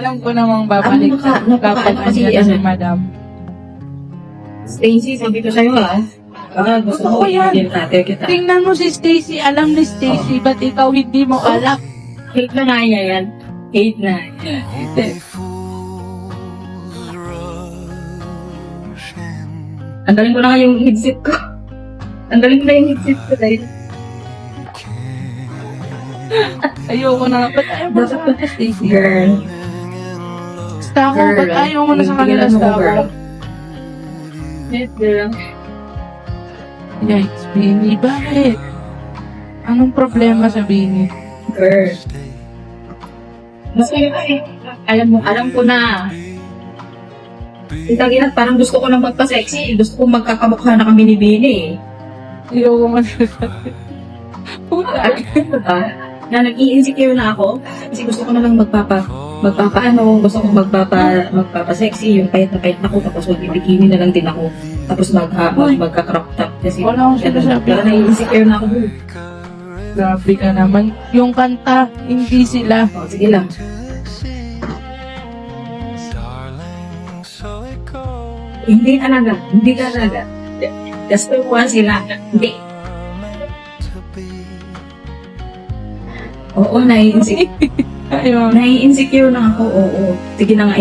Alam ko namang babalik ka kapag kasi andyan na si madam. Stacy, sabi ko sa'yo baka gusto Totoo mo yan. i-deal natin kita. Tingnan mo si Stacy, alam ni Stacy, ba't ikaw hindi mo alam? Hate na nga niya yan. Hate na. Ang galing ko na nga yung headset ko. Ang galing ko na yung headset ko dahil Ayoko na. Ba't ayaw mo sa kanila, Stacy? girl. Stako, ba't ayaw mo na sa kanila, Tigilan mo, Stako? girl. Yes, girl. Yikes, Bini. Bakit? Anong problema sa Bini? Girl. Mas kayo alam ko na. Itagin at parang gusto ko na magpa-sexy. Gusto ko magkakamukha na kami ni Bini. Ayoko masasabi. Puta. Na nag-i-insecure na ako. Kasi gusto ko na lang gusto ko magpapa-sexy. Yung payat na ako. Tapos mag-bikini na lang din ako. Tapos magka-crop top. Kasi Wala akong sinasabi. Parang nai-insecure na ako. Grabe ka naman. Yung kanta, hindi sila. O, sige lang. Hindi talaga. Just for one sila. Hindi. Oo, Ayun. nai-insecure na ako. Oo. Sige na nga.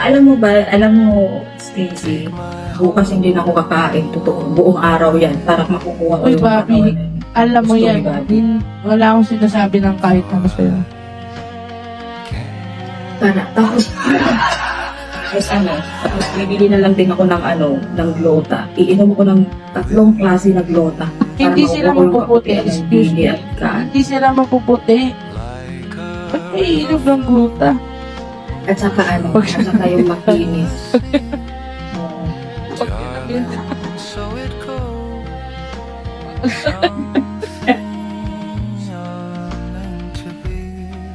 Alam mo, Stacy, bukas hindi na ako kakain. Totoo. Buong araw yan. Para makukuha ko Uy, yung Bobby. katawan. Alam mo Gusto yan. ko ba? Wala akong sinasabi ng kahit ano sa'yo. Tapos bibili na lang din ako ng glota. Iinom ko ng 3 klase na glota. Hindi sila mapuputi. Excuse me. At Hindi sila mapuputi. Ba't may inog ng gluta? saka yung makinis. Oo.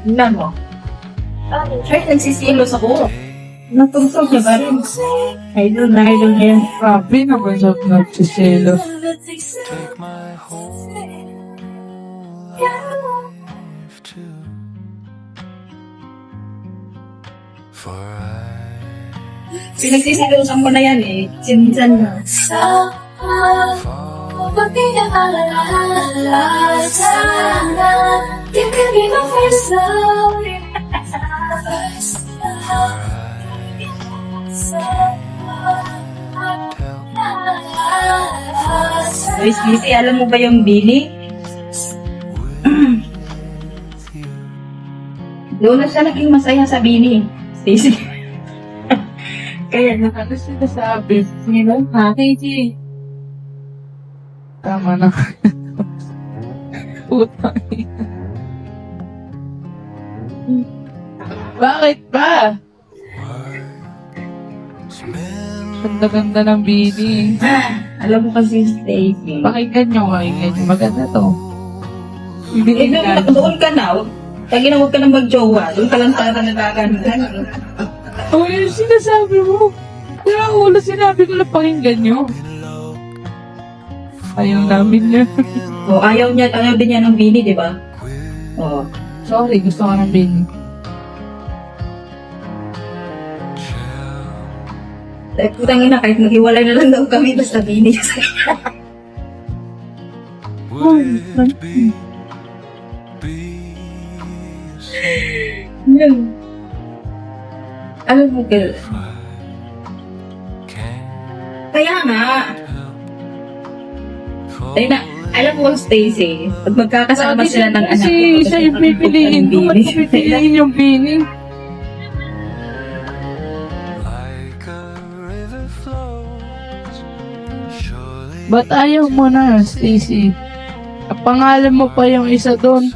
Tingnan mo. Try, nagsisilos ako. Natungsog niya ba rin? Idol na yan. Grabe naman sa nagsiselo. Pinagsisilosan ko na yan Sinsan na. Miss Lizzy, alam mo ba yung Bini? Doon na siya naging masaya sa Bini. Stacy. Kaya Ano sinasabi? Ngayon, Stacy. Tama na. Puta. Bakit ba? Ganda-ganda ng Bini. Alam mo kasi, Stacy. Pakinggan nyo. Maganda to. Hindi ka. Doon ka na. Lagi na huwag ka nang mag-jowa. Doon ka lang talaga nagaganda. Oh, yung sinasabi mo. Kaya ulo sinabi ko lang pakinggan nyo. Ayaw namin niya. Ayaw din niya ng Bini, di ba? Sorry, gusto ko ng Bini. Putang ina, kahit maghiwalay na lang daw kami, basta Bini. Alam mo, girl. Kaya nga. Alam mo, Stacy, pag magkakasama sila ng anak ko, Kasi siya yung pipiliin ko. Ba't ko pipiliin yung Bini? Ba't ayaw mo na, Stacy? Ang pangalan mo pa yung isa doon.